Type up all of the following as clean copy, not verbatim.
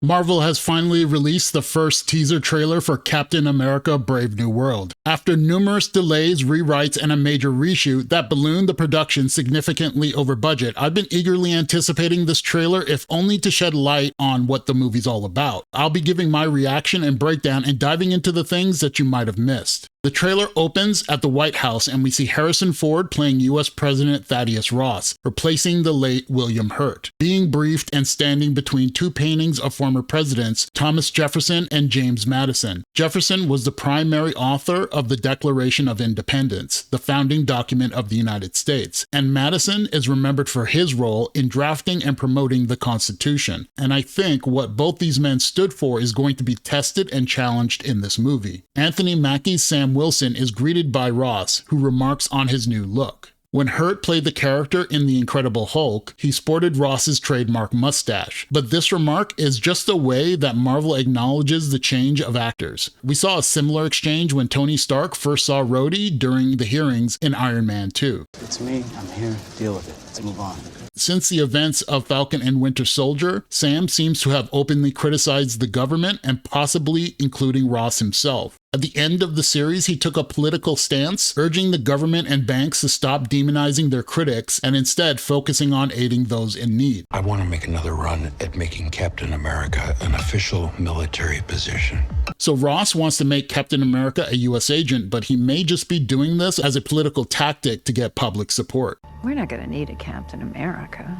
Marvel has finally released the first teaser trailer for Captain America: Brave New World. After numerous delays, rewrites, and a major reshoot that ballooned the production significantly over budget, I've been eagerly anticipating this trailer, if only to shed light on what the movie's all about. I'll be giving my reaction and breakdown and diving into the things that you might have missed. The trailer opens at the White House and we see Harrison Ford playing US President Thaddeus Ross, replacing the late William Hurt, being briefed and standing between two paintings of former presidents, Thomas Jefferson and James Madison. Jefferson was the primary author of the Declaration of Independence, the founding document of the United States, and Madison is remembered for his role in drafting and promoting the Constitution. And I think what both these men stood for is going to be tested and challenged in this movie. Anthony Mackie's Sam Wilson is greeted by Ross, who remarks on his new look. When Hurt played the character in The Incredible Hulk, he sported Ross's trademark mustache. But this remark is just a way that Marvel acknowledges the change of actors. We saw a similar exchange when Tony Stark first saw Rhodey during the hearings in Iron Man 2. It's me. I'm here to deal with it. Let's move on. Since the events of Falcon and Winter Soldier, Sam seems to have openly criticized the government and possibly including Ross himself. At the end of the series, he took a political stance, urging the government and banks to stop demonizing their critics and instead focusing on aiding those in need. I want to make another run at making Captain America an official military position. So Ross wants to make Captain America a US agent, but he may just be doing this as a political tactic to get public support. We're not going to need a Captain America.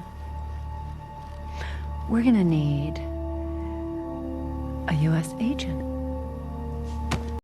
We're going to need a US agent.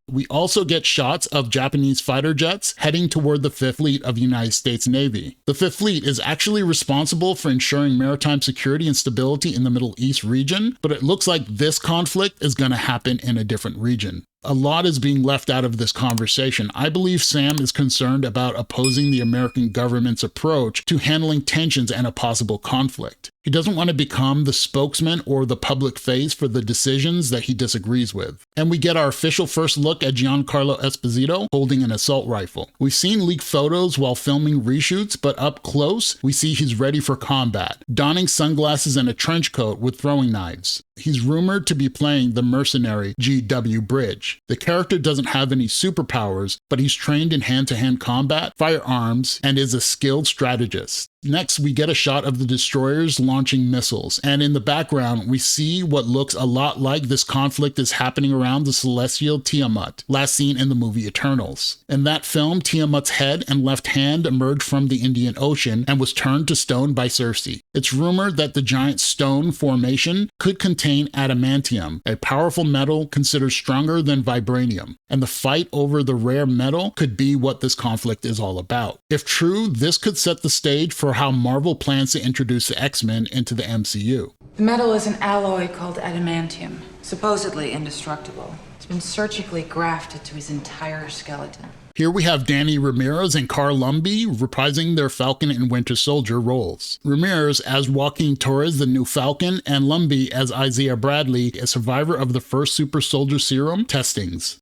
We also get shots of Japanese fighter jets heading toward the Fifth Fleet of the United States Navy. The Fifth Fleet is actually responsible for ensuring maritime security and stability in the Middle East region, but it looks like this conflict is going to happen in a different region. A lot is being left out of this conversation. I believe Sam is concerned about opposing the American government's approach to handling tensions and a possible conflict. He doesn't want to become the spokesman or the public face for the decisions that he disagrees with. And we get our official first look at Giancarlo Esposito holding an assault rifle. We've seen leaked photos while filming reshoots, but up close, we see he's ready for combat, donning sunglasses and a trench coat with throwing knives. He's rumored to be playing the mercenary G.W. Bridge. The character doesn't have any superpowers, but he's trained in hand-to-hand combat, firearms, and is a skilled strategist. Next, we get a shot of the destroyers launching missiles, and in the background, we see what looks a lot like this conflict is happening around the celestial Tiamat, last seen in the movie Eternals. In that film, Tiamat's head and left hand emerged from the Indian Ocean and was turned to stone by Cersei. It's rumored that the giant stone formation could contain adamantium, a powerful metal considered stronger than vibranium, and the fight over the rare metal could be what this conflict is all about. If true, this could set the stage for how Marvel plans to introduce the X-Men into the MCU. The metal is an alloy called adamantium, supposedly indestructible. It's been surgically grafted to his entire skeleton. Here we have Danny Ramirez and Carl Lumbly reprising their Falcon and Winter Soldier roles. Ramirez as Joaquin Torres, the new Falcon, and Lumbly as Isaiah Bradley, a survivor of the first super soldier serum testings.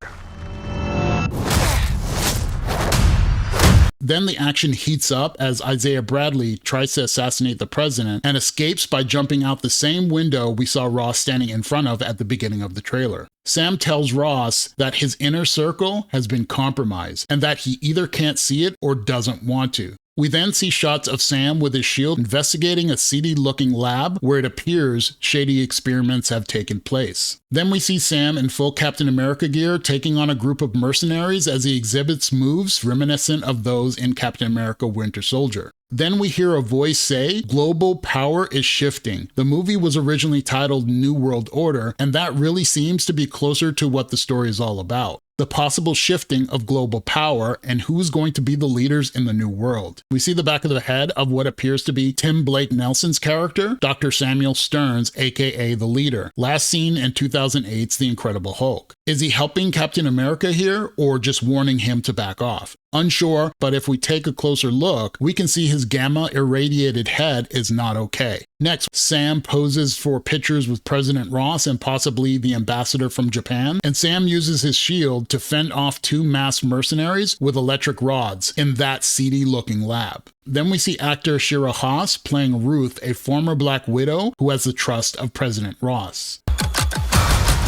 Then the action heats up as Isaiah Bradley tries to assassinate the president and escapes by jumping out the same window we saw Ross standing in front of at the beginning of the trailer. Sam tells Ross that his inner circle has been compromised and that he either can't see it or doesn't want to. We then see shots of Sam with his shield investigating a seedy-looking lab where it appears shady experiments have taken place. Then we see Sam in full Captain America gear taking on a group of mercenaries as he exhibits moves reminiscent of those in Captain America: Winter Soldier. Then we hear a voice say, "Global power is shifting." The movie was originally titled New World Order, and that really seems to be closer to what the story is all about. The possible shifting of global power and who's going to be the leaders in the new world. We see the back of the head of what appears to be Tim Blake Nelson's character, Dr. Samuel Stearns, aka the leader, last seen in 2008's The Incredible Hulk. Is he helping Captain America here or just warning him to back off? Unsure, but if we take a closer look, we can see his gamma irradiated head is not okay. Next, Sam poses for pictures with President Ross and possibly the ambassador from Japan, and Sam uses his shield to fend off two masked mercenaries with electric rods in that seedy looking lab. Then we see actor Shira Haas playing Ruth, a former Black Widow who has the trust of President Ross.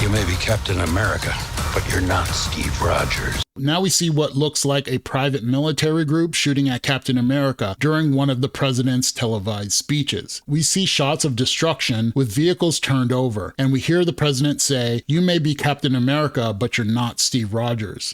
You may be Captain America, but you're not Steve Rogers. Now we see what looks like a private military group shooting at Captain America during one of the president's televised speeches. We see shots of destruction with vehicles turned over, and we hear the president say, "You may be Captain America, but you're not Steve Rogers."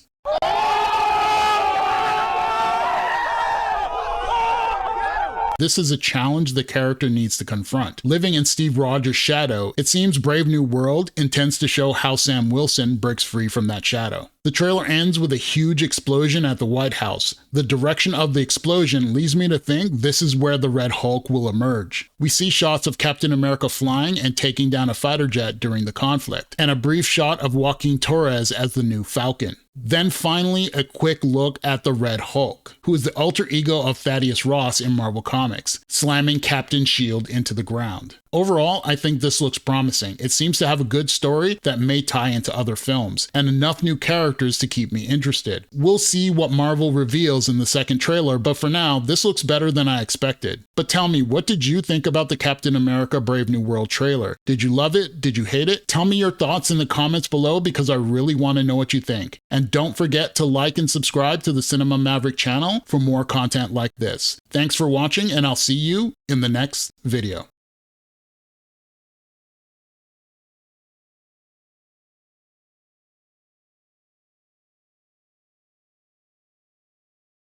This is a challenge the character needs to confront. Living in Steve Rogers' shadow, it seems Brave New World intends to show how Sam Wilson breaks free from that shadow. The trailer ends with a huge explosion at the White House. The direction of the explosion leads me to think this is where the Red Hulk will emerge. We see shots of Captain America flying and taking down a fighter jet during the conflict, and a brief shot of Joaquin Torres as the new Falcon. Then finally, a quick look at the Red Hulk, who is the alter ego of Thaddeus Ross in Marvel Comics, slamming Captain Shield into the ground. Overall, I think this looks promising. It seems to have a good story that may tie into other films, and enough new characters to keep me interested. We'll see what Marvel reveals in the second trailer, but for now, this looks better than I expected. But tell me, what did you think about the Captain America Brave New World trailer? Did you love it? Did you hate it? Tell me your thoughts in the comments below because I really want to know what you think. And don't forget to like and subscribe to the Cinema Maverick channel for more content like this. Thanks for watching, and I'll see you in the next video.